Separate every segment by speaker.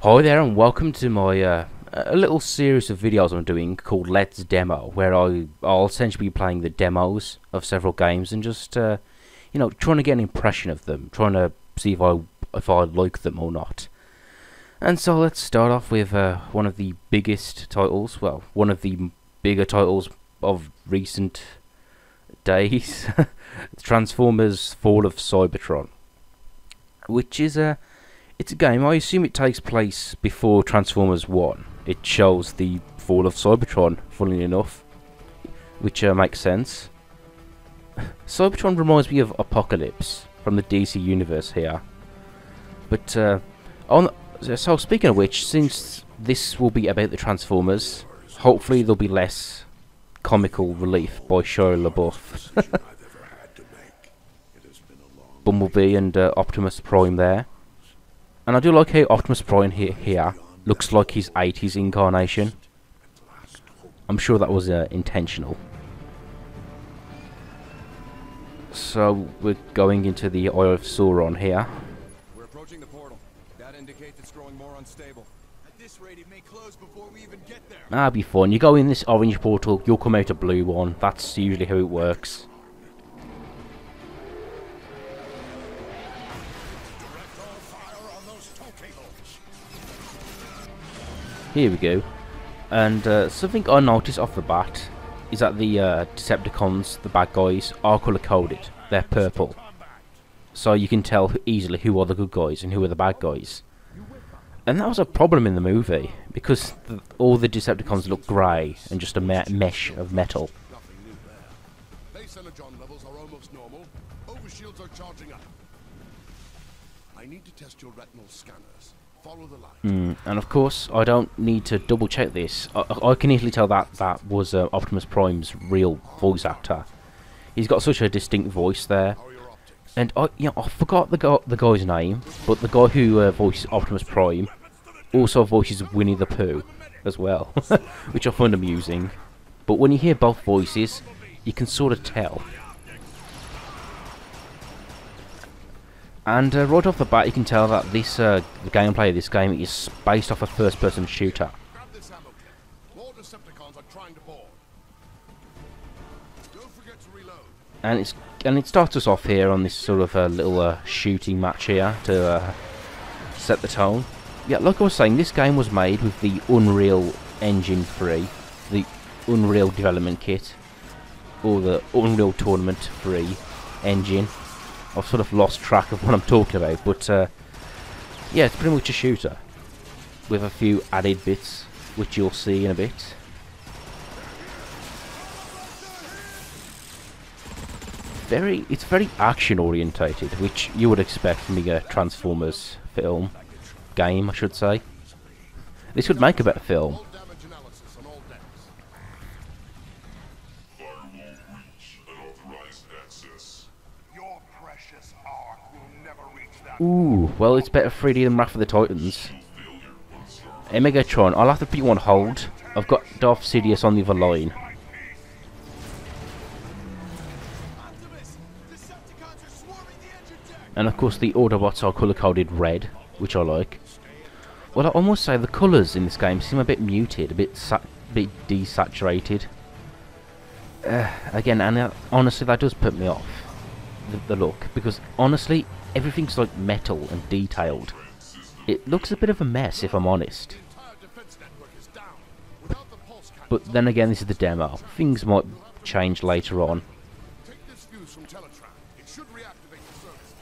Speaker 1: Hi there and welcome to my a little series of videos I'm doing called Let's Demo, where I'll essentially be playing the demos of several games and just trying to get an impression of them, trying to see if I like them or not. And so let's start off with one of the biggest titles, well, one of the bigger titles of recent days, Transformers: Fall of Cybertron, which is it's a game. I assume it takes place before Transformers 1. It shows the fall of Cybertron, funnily enough, which makes sense. Cybertron reminds me of Apocalypse from the DC universe here. But so speaking of which, since this will be about the Transformers, hopefully there'll be less comical relief by Shia LaBeouf. Bumblebee and Optimus Prime there. And I do like how Optimus Prime here looks like his 80s incarnation. I'm sure that was intentional. So we're going into the Eye of Sauron here.
Speaker 2: We're approaching the portal. That indicates it's growing more unstable. At this rate, it may close before we even get there.
Speaker 1: That'll be fun. You go in this orange portal, you'll come out a blue one. That's usually how it works. Here we go. And something I noticed off the bat is that the Decepticons, the bad guys, are colour coded. They're purple. So you can tell easily who are the good guys and who are the bad guys. And that was a problem in the movie, because all the Decepticons look grey and just a mesh of metal.
Speaker 3: Base energon levels are almost normal. Overshields are charging up. I need to test your retinal scanners. Follow the light.
Speaker 1: And of course, I don't need to double check this. I can easily tell that was Optimus Prime's real voice actor. He's got such a distinct voice there. And I forgot the guy's name, but the guy who voices Optimus Prime also voices Winnie the Pooh as well, which I find amusing. But when you hear both voices, you can sort of tell. And right off the bat, you can tell that this the gameplay of this game is based off a first-person shooter.
Speaker 3: Grab this ammo. More Decepticons are trying to board. Don't forget to reload.
Speaker 1: And it starts us off here on this sort of little shooting match here to set the tone. Yeah, like I was saying, this game was made with the Unreal Engine 3, the Unreal Development Kit, or the Unreal Tournament 3 engine. I've sort of lost track of what I'm talking about, but yeah, it's pretty much a shooter with a few added bits, which you'll see in a bit. It's very action orientated, which you would expect from a Transformers game, I should say. This would make a better film.
Speaker 3: All damage analysis on all decks. Your precious ark will never reach that.
Speaker 1: Ooh, well, it's better 3D than Wrath of the Titans. Hey, Megatron, I'll have to put you on hold. I've got Darth Sidious on the other line. And of course the Autobots are colour-coded red, which I like. Well, I must say the colours in this game seem a bit muted, a bit desaturated. Again, and honestly that does put me off, the look, because honestly everything's like metal and detailed. It looks a bit of a mess, if I'm honest. But then again, this is the demo. Things might change later on.
Speaker 3: Take this fuse from Teletran. It should reactivate the service.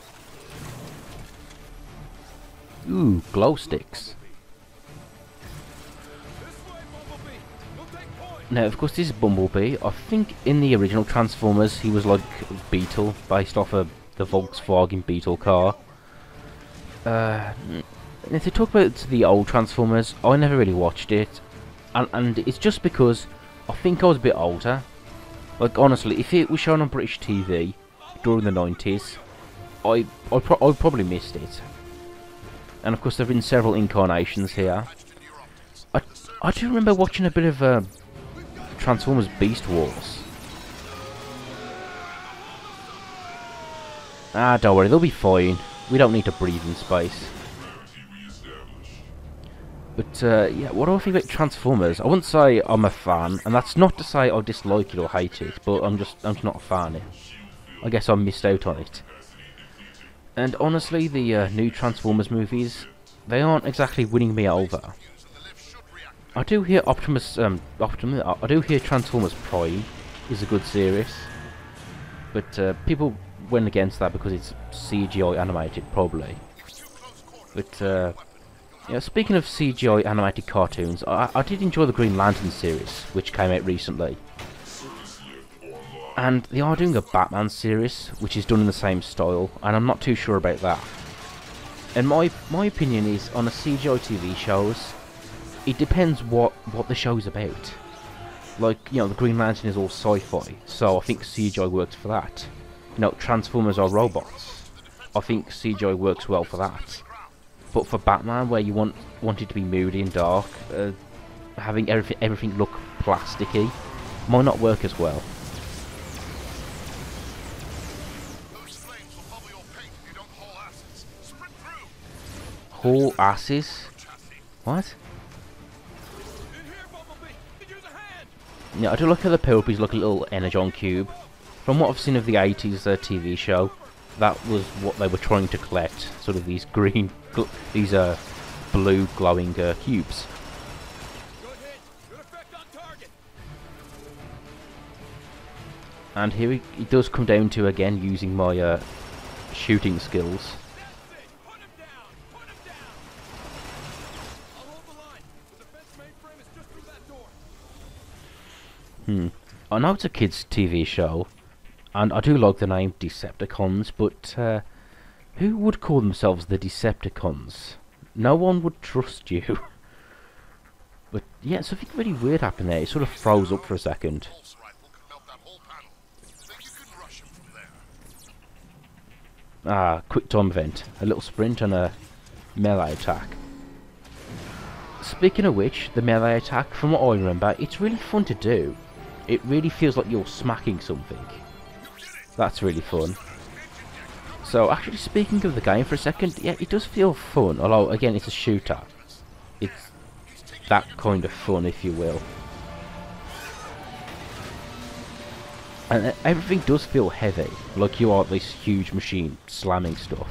Speaker 1: Ooh, glow sticks. Now, of course, this is Bumblebee. I think in the original Transformers, he was like Beetle, based off of the Volkswagen Beetle car. If they talk about the old Transformers, I never really watched it. And it's just because I think I was a bit older. Like, honestly, if it was shown on British TV during the 90s, I probably missed it. And of course, there have been several incarnations here. I do remember watching a bit of Transformers Beast Wars. Ah, don't worry, they'll be fine. We don't need to breathe in space. But yeah, what do I think about Transformers? I wouldn't say I'm a fan, and that's not to say I dislike it or hate it, but I'm just not a fan. I guess I missed out on it. And honestly, the new Transformers movies, they aren't exactly winning me over. I do hear I do hear Transformers Prime is a good series, but people went against that because it's CGI animated, probably. But yeah, speaking of CGI animated cartoons, I did enjoy the Green Lantern series, which came out recently. And they are doing a Batman series, which is done in the same style, and I'm not too sure about that. And my opinion is, on a CGI TV shows, it depends what the show's about. Like, you know, the Green Lantern is all sci-fi, so I think CGI works for that. You know, Transformers are robots. I think CGI works well for that. But for Batman, where you want it to be moody and dark, having everything look plasticky might not work as well. Haul asses? What? Yeah, I do look at the Popies like a little Energon cube. From what I've seen of the 80s TV show, that was what they were trying to collect. Sort of these green, these blue glowing cubes. And here it does come down to, again, using my shooting skills. I know it's a kids' TV show, and I do like the name Decepticons, but who would call themselves the Decepticons? No one would trust you. But yeah, something really weird happened there. It sort of froze up for a second. Ah, quick time event. A little sprint and a melee attack. Speaking of which, the melee attack, from what I remember, it's really fun to do. It really feels like you're smacking something. That's really fun. So, actually speaking of the game for a second, yeah, it does feel fun. Although, again, it's a shooter. It's that kind of fun, if you will. And everything does feel heavy, like you are this huge machine slamming stuff.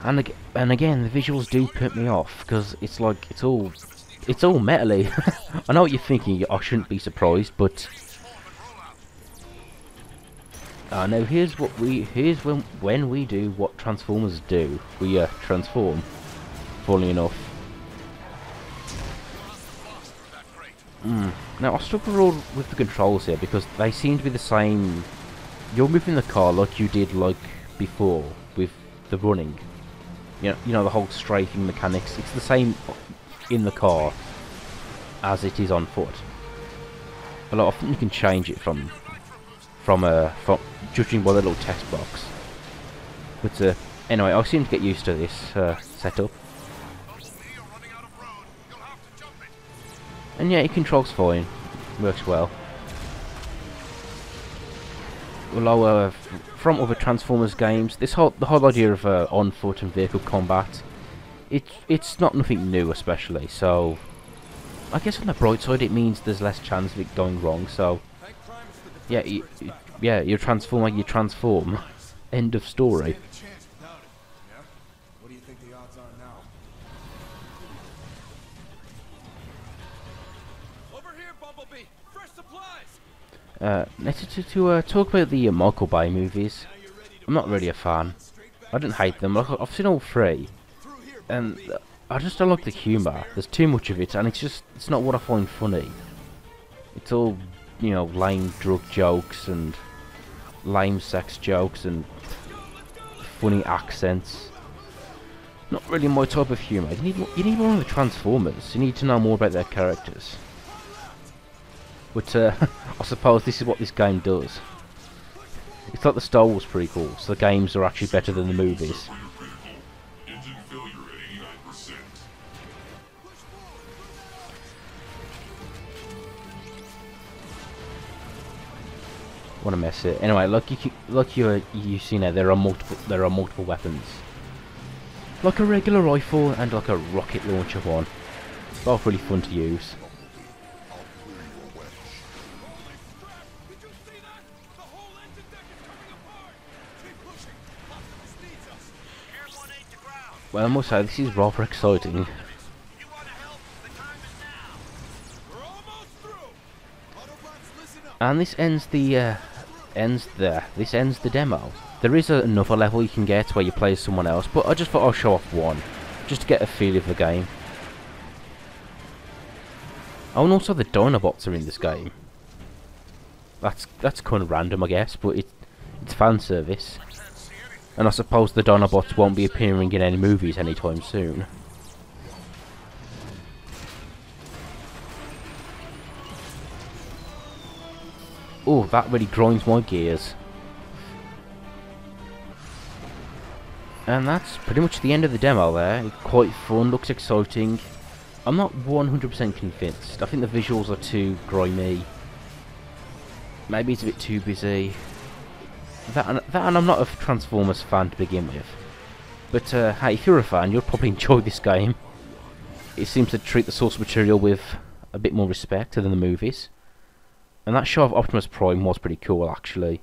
Speaker 1: And again, the visuals do put me off, because it's like, it's all metally. I know what you're thinking, I shouldn't be surprised, but now here's when we do what Transformers do. We transform, funnily enough. Now I struggle with the controls here because they seem to be the same. You're moving the car like you did like before with the running. You know the whole strafing mechanics. It's the same in the car as it is on foot. But I think you can change it from judging by the little text box. But anyway, I seem to get used to this setup. And yeah, it controls fine. Works well. Although from other Transformers games, the whole idea of on foot and vehicle combat, it's not nothing new, especially. So I guess on the bright side, it means there's less chance of it going wrong. So yeah, you transform like you transform. End of story.
Speaker 2: What do you think the odds are now? Over here, Bumblebee. Fresh supplies.
Speaker 1: To talk about the Michael Bay movies, I'm not really a fan. I didn't hate them. I've seen all three, and I just don't like the humour. There's too much of it, and it's not what I find funny. It's all, you know, lame drug jokes and lame sex jokes and funny accents. Not really my type of humour. You need more of the Transformers. You need to know more about their characters. But I suppose this is what this game does. It's like the Star Wars prequels. The games are actually better than the movies. What a mess it. Anyway, you see now there are multiple weapons. like a regular rifle and like a rocket launcher one. Both really fun to use.
Speaker 2: Did you see that? The whole engine deck is coming apart! Keep pushing! Optimus needs us! Airborne aid to ground!
Speaker 1: Well, I must say, this is rather exciting.
Speaker 2: You wanna help? The time is now! We're almost through! Autobots, listen up!
Speaker 1: And this ends the demo. There is another level you can get where you play as someone else, but I just thought I'll show off one, just to get a feel of the game. Oh, and also the Dinobots are in this game. That's kind of random, I guess, but it's fan service. And I suppose the Dinobots won't be appearing in any movies anytime soon. Oh, that really grinds my gears. And that's pretty much the end of the demo there. It's quite fun, looks exciting. I'm not 100% convinced. I think the visuals are too grimy. Maybe it's a bit too busy. That and I'm not a Transformers fan to begin with. But hey, if you're a fan, you'll probably enjoy this game. It seems to treat the source material with a bit more respect than the movies. And that show of Optimus Prime was pretty cool, actually.